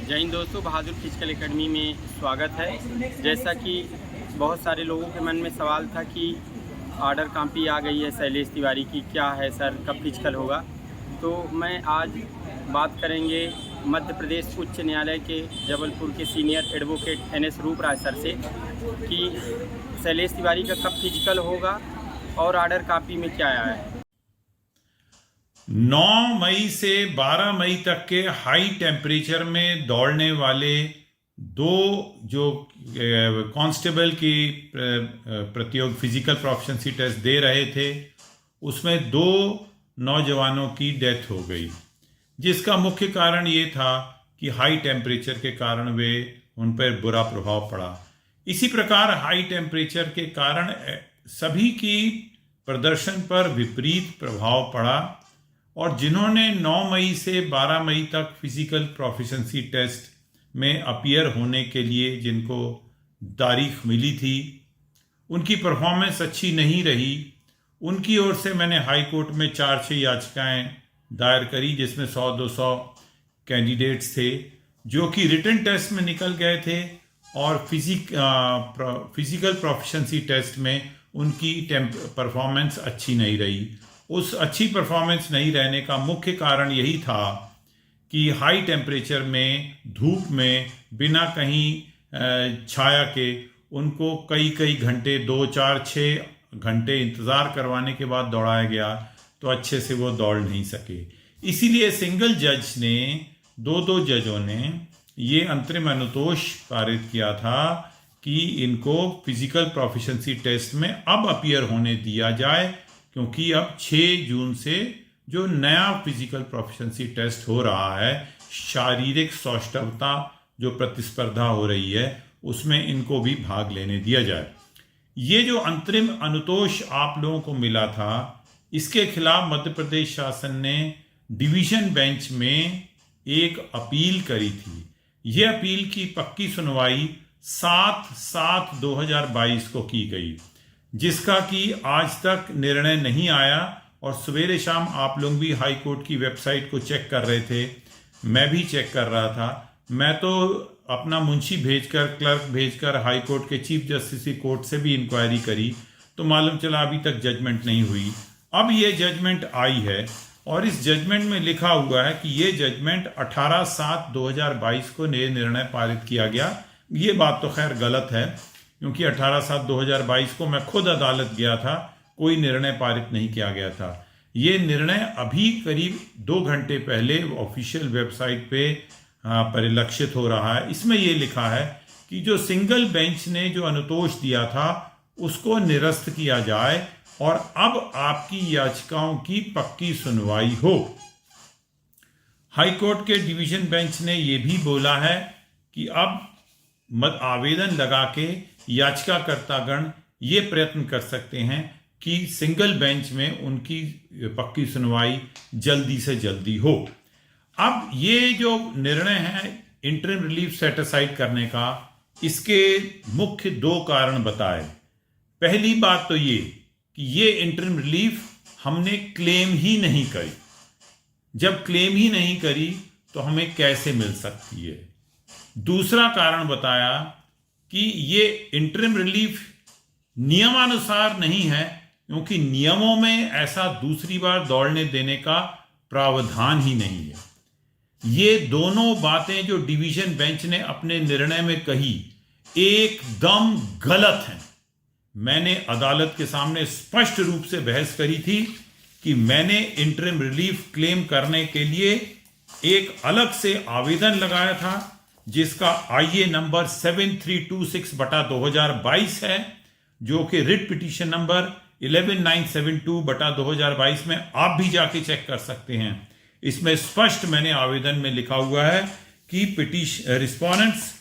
जय हिंद दोस्तों, बहादुर physical academy में स्वागत है। जैसा कि बहुत सारे लोगों के मन में सवाल था कि ऑर्डर कॉपी आ गई है शैलेश तिवारी की, क्या है सर, कब फिजिकल होगा। तो मैं आज बात करेंगे मध्य प्रदेश उच्च न्यायालय के जबलपुर के senior advocate NS Rooparaj sir से कि शैलेश तिवारी का कब फिजिकल होगा और ऑर्डर कॉपी में क्या आया है। 9 मई से 12 मई तक के हाई टेम्परेचर में दौड़ने वाले दो जो कांस्टेबल की प्रतियोग फिजिकल प्रोफिशिएंसी टेस्ट दे रहे थे, उसमें 2 नौजवानों की डेथ हो गई, जिसका मुख्य कारण ये था कि हाई टेम्परेचर के कारण उन पर बुरा प्रभाव पड़ा। इसी प्रकार हाई टेम्परेचर के कारण सभी की प्रदर्शन पर विपरीत प्रभाव पड़ा और जिन्होंने 9 मई से 12 मई तक फिजिकल प्रोफिशिएंसी टेस्ट में अपीयर होने के लिए जिनको तारीख मिली थी, उनकी परफॉर्मेंस अच्छी नहीं रही। उनकी ओर से मैंने हाई कोर्ट में 4-6 याचिकाएं दायर करी, जिसमें 100-200 कैंडिडेट्स थे जो कि रिटन टेस्ट में निकल गए थे और फिजिकल प्रोफिशिएंसी टेस्ट में उनकी परफॉर्मेंस अच्छी नहीं रही। उस अच्छी परफॉर्मेंस नहीं रहने का मुख्य कारण यही था कि हाई टेम्परेचर में, धूप में, बिना कहीं छाया के उनको कई घंटे, 2-4-6 घंटे इंतज़ार करवाने के बाद दौड़ाया गया, तो अच्छे से वो दौड़ नहीं सके। इसीलिए सिंगल जज ने, 2 जजों ने ये अंतरिम अनुतोष पारित किया था कि इनको फिजिकल प्रोफिशिएंसी टेस्ट में अब अपीयर होने दिया जाए, क्योंकि अब 6 जून से जो नया फिजिकल प्रोफिशिएंसी टेस्ट हो रहा है, शारीरिक सौष्ठवता जो प्रतिस्पर्धा हो रही है, उसमें इनको भी भाग लेने दिया जाए। ये जो अंतरिम अनुतोष आप लोगों को मिला था, इसके खिलाफ मध्य प्रदेश शासन ने डिवीजन बेंच में एक अपील करी थी। ये अपील की पक्की सुनवाई 7/7/2022 को की गई, जिसका कि आज तक निर्णय नहीं आया। और सवेरे शाम आप लोग भी हाई कोर्ट की वेबसाइट को चेक कर रहे थे, मैं भी चेक कर रहा था। मैं तो अपना मुंशी भेजकर, क्लर्क भेजकर हाई कोर्ट के चीफ जस्टिस की कोर्ट से भी इंक्वायरी करी, तो मालूम चला अभी तक जजमेंट नहीं हुई। अब ये जजमेंट आई है और इस जजमेंट में लिखा हुआ है कि ये जजमेंट 18/7/2022 को निर्णय पारित किया गया। ये बात तो खैर गलत है, क्योंकि 18/7/2022 को मैं खुद अदालत गया था, कोई निर्णय पारित नहीं किया गया था। ये निर्णय अभी करीब 2 घंटे पहले ऑफिशियल वेबसाइट पे परिलक्षित हो रहा है। इसमें ये लिखा है कि जो सिंगल बेंच ने जो अनुतोष दिया था, उसको निरस्त किया जाए और अब आपकी याचिकाओं की पक्की सुनवाई हो। हाईकोर्ट के डिवीजन बेंच ने यह भी बोला है कि अब आवेदन लगा के याचिकाकर्तागण ये प्रयत्न कर सकते हैं कि सिंगल बेंच में उनकी पक्की सुनवाई जल्दी से जल्दी हो। अब ये जो निर्णय है इंटरिम रिलीफ सेट असाइड करने का, इसके मुख्य 2 कारण बताए। पहली बात तो ये कि ये इंटरिम रिलीफ हमने क्लेम ही नहीं करी। जब क्लेम ही नहीं करी तो हमें कैसे मिल सकती है। दूसरा कारण बताया कि ये इंटरिम रिलीफ नियमानुसार नहीं है, क्योंकि नियमों में ऐसा दूसरी बार दौड़ने देने का प्रावधान ही नहीं है। ये दोनों बातें जो डिवीजन बेंच ने अपने निर्णय में कही, एकदम गलत हैं। मैंने अदालत के सामने स्पष्ट रूप से बहस करी थी कि मैंने इंटरिम रिलीफ क्लेम करने के लिए एक अलग से आवेदन लगाया था, जिसका IA नंबर 7326/2022 है, जो कि रिट पिटीशन नंबर 11972/2022 में आप भी जाके चेक कर सकते हैं। इसमें स्पष्ट मैंने आवेदन में लिखा हुआ है कि respondents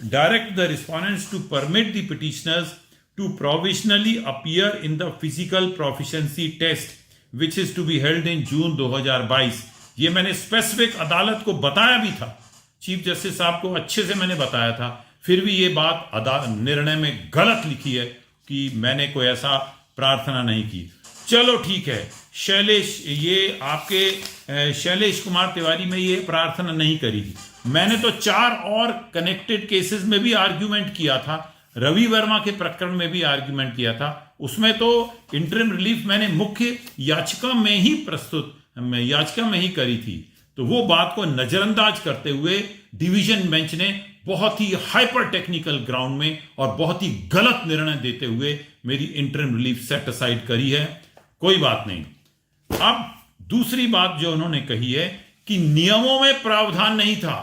direct the respondents to permit the petitioners to provisionally appear in the physical proficiency test which is to be held in June 2022। ये मैंने स्पेसिफिक अदालत को बताया भी था, चीफ जस्टिस साहब को अच्छे से मैंने बताया था। फिर भी ये बात निर्णय में गलत लिखी है कि मैंने कोई ऐसा प्रार्थना नहीं की। चलो ठीक है, शैलेश, ये आपके शैलेश कुमार तिवारी में ये प्रार्थना नहीं करी थी। मैंने तो 4 और कनेक्टेड केसेस में भी आर्ग्यूमेंट किया था, रवि वर्मा के प्रकरण में भी आर्ग्यूमेंट किया था। उसमें तो इंटरिम रिलीफ मैंने मुख्य याचिका में ही करी थी। तो वो बात को नजरअंदाज करते हुए डिवीजन बेंच ने बहुत ही हाइपर टेक्निकल ग्राउंड में और बहुत ही गलत निर्णय देते हुए मेरी इंटरिम रिलीफ सेट असाइड करी है। कोई बात नहीं। अब दूसरी बात जो उन्होंने कही है कि नियमों में प्रावधान नहीं था,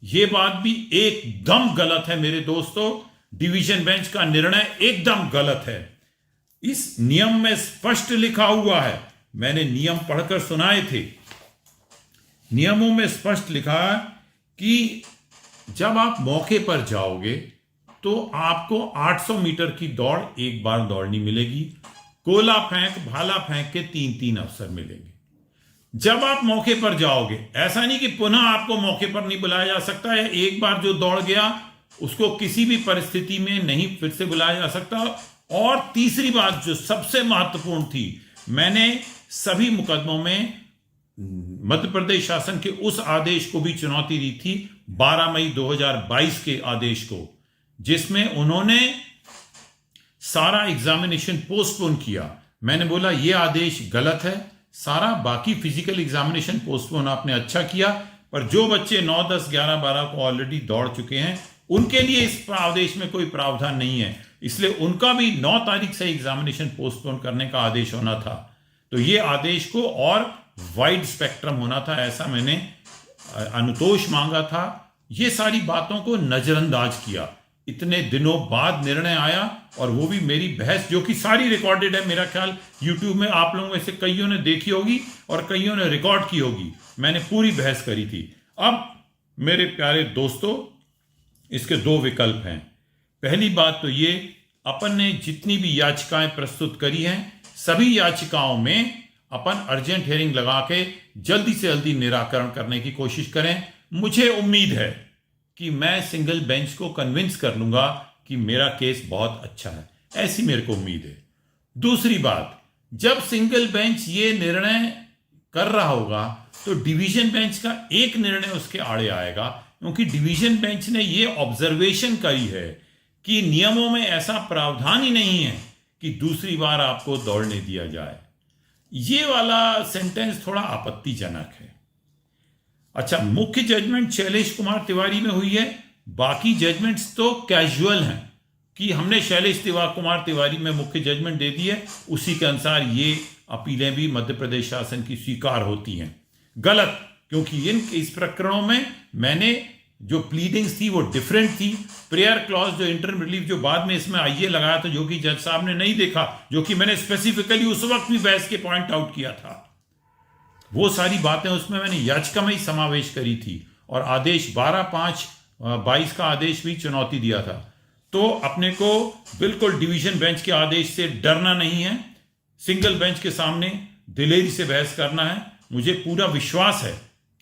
यह बात भी एकदम गलत है मेरे दोस्तों। डिवीजन बेंच का निर्णय एकदम गलत है। इस नियम में स्पष्ट लिखा हुआ है, मैंने नियम पढ़कर सुनाए थे। नियमों में स्पष्ट लिखा है कि जब आप मौके पर जाओगे तो आपको 800 मीटर की दौड़ एक बार दौड़नी मिलेगी। गोला फेंक, भाला फेंक के 3-3 अवसर मिलेंगे जब आप मौके पर जाओगे। ऐसा नहीं कि पुनः आपको मौके पर नहीं बुलाया जा सकता है। एक बार जो दौड़ गया उसको किसी भी परिस्थिति में नहीं फिर से बुलाया जा सकता। और तीसरी बात जो सबसे महत्वपूर्ण थी, मैंने सभी मुकदमों में मध्य प्रदेश शासन के उस आदेश को भी चुनौती दी थी, 12 मई 2022 के आदेश को, जिसमें उन्होंने सारा एग्जामिनेशन पोस्टपोन किया। मैंने बोला यह आदेश गलत है। सारा बाकी फिजिकल एग्जामिनेशन पोस्टपोन आपने अच्छा किया, पर जो बच्चे 9, 10, 11, 12 को ऑलरेडी दौड़ चुके हैं उनके लिए इस आदेश में कोई प्रावधान नहीं है। इसलिए उनका भी 9 तारीख से एग्जामिनेशन पोस्टपोन करने का आदेश होना था। तो ये आदेश को और वाइड स्पेक्ट्रम होना था, ऐसा मैंने अनुतोष मांगा था। ये सारी बातों को नजरअंदाज किया। इतने दिनों बाद निर्णय आया और वो भी मेरी बहस, जो कि सारी रिकॉर्डेड है। मेरा ख्याल YouTube में आप लोगों में से कईयों ने देखी होगी और कईयों ने रिकॉर्ड की होगी। मैंने पूरी बहस करी थी। अब मेरे प्यारे दोस्तों, इसके 2 विकल्प हैं। पहली बात तो ये, अपन ने जितनी भी याचिकाएं प्रस्तुत करी हैं सभी याचिकाओं में अपन अर्जेंट हियरिंग लगा के जल्दी से जल्दी निराकरण करने की कोशिश करें। मुझे उम्मीद है कि मैं सिंगल बेंच को कन्विंस कर लूंगा कि मेरा केस बहुत अच्छा है, ऐसी मेरे को उम्मीद है। दूसरी बात, जब सिंगल बेंच ये निर्णय कर रहा होगा तो डिवीजन बेंच का एक निर्णय उसके आड़े आएगा, क्योंकि डिवीजन बेंच ने ये ऑब्जर्वेशन करी है कि नियमों में ऐसा प्रावधान ही नहीं है कि दूसरी बार आपको दौड़ने दिया जाए। ये वाला सेंटेंस थोड़ा आपत्तिजनक है। अच्छा, मुख्य जजमेंट शैलेश कुमार तिवारी में हुई है। बाकी जजमेंट्स तो कैजुअल हैं कि हमने शैलेश कुमार तिवारी में मुख्य जजमेंट दे दी है, उसी के अनुसार ये अपीलें भी मध्य प्रदेश शासन की स्वीकार होती हैं। गलत, क्योंकि इस प्रकरणों में मैंने जो प्लीडिंग्स थी वो डिफरेंट थी। प्रेयर क्लॉज जो इंटरिम रिलीफ जो बाद में इसमें आइए लगाया था, जो कि जज साहब ने नहीं देखा, जो कि मैंने स्पेसिफिकली उस वक्त भी बहस के पॉइंट आउट किया था, वो सारी बातें उसमें मैंने याचिका में ही समावेश करी थी। और आदेश 12/5/22 का आदेश भी चुनौती दिया था। तो अपने को बिल्कुल डिवीजन बेंच के आदेश से डरना नहीं है, सिंगल बेंच के सामने दिलेरी से बहस करना है। मुझे पूरा विश्वास है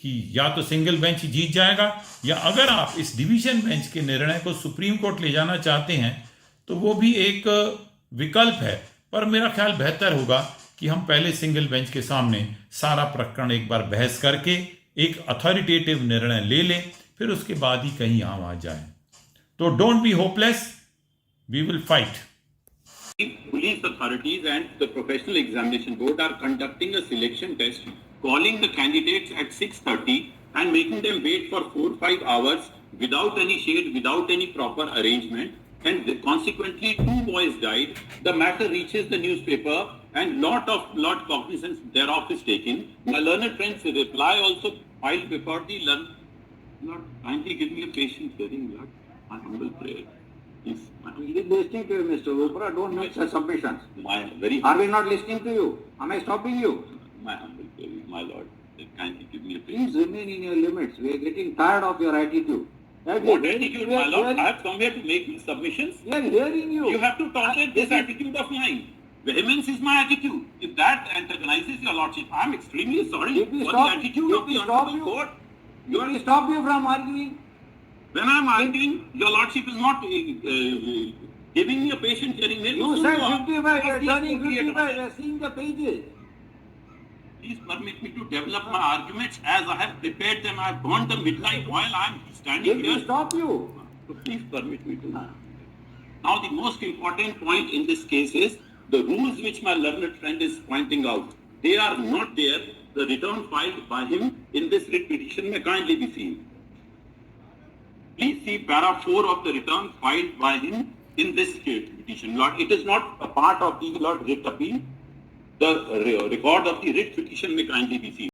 कि या तो सिंगल बेंच जीत जाएगा, या अगर आप इस डिवीजन बेंच के निर्णय को सुप्रीम कोर्ट ले जाना चाहते हैं तो वो भी एक विकल्प है। पर मेरा ख्याल बेहतर होगा कि हम पहले सिंगल बेंच के सामने सारा प्रकरण एक बार बहस करके एक अथॉरिटेटिव निर्णय ले लें, फिर उसके बाद ही कहीं हम आ जाएं। तो don't be hopeless, we will fight. Police authorities and the Professional Examination Board are conducting a selection test, calling the candidates at 6:30 and making them wait for 4-5 hours without any shade, without any proper arrangement, and consequently 2 boys died. The matter reaches the newspaper and lot cognizance thereof is taken. My learned friends reply also filed before the Lord, kindly give me a patient hearing, Lord. My humble prayer. Please. Keep listening to you, Mr. Vopra. Don't make such submissions. Are we not listening to you? Am I stopping you? My humble prayer, my Lord. Kindly give me a Please patient. remain in your limits. We are getting tired of your attitude. What attitude, my Lord? I have come here to make submissions. We are hearing you. You have to tolerate this attitude of mine. Vehemence is my attitude. If that antagonizes your Lordship, I am extremely sorry Did we for stop- the attitude did of we the stop Honorable you? Court. Did we stop you from arguing? When I am arguing, your Lordship is not giving me a patient hearing. You said 55, you are turning 55, we are seeing the pages. Please permit me to develop my arguments as I have prepared them. I have burned them midnight while I am standing Let here. me stop you. So please permit me to. Now the most important point in this case is the rules which my learned friend is pointing out. They are not there. The return filed by him in this writ petition may kindly be seen. Please see para 4 of the return filed by him in this petition. Lord, it is not a part of the writ appeal. The record of the writ petition may kindly be seen.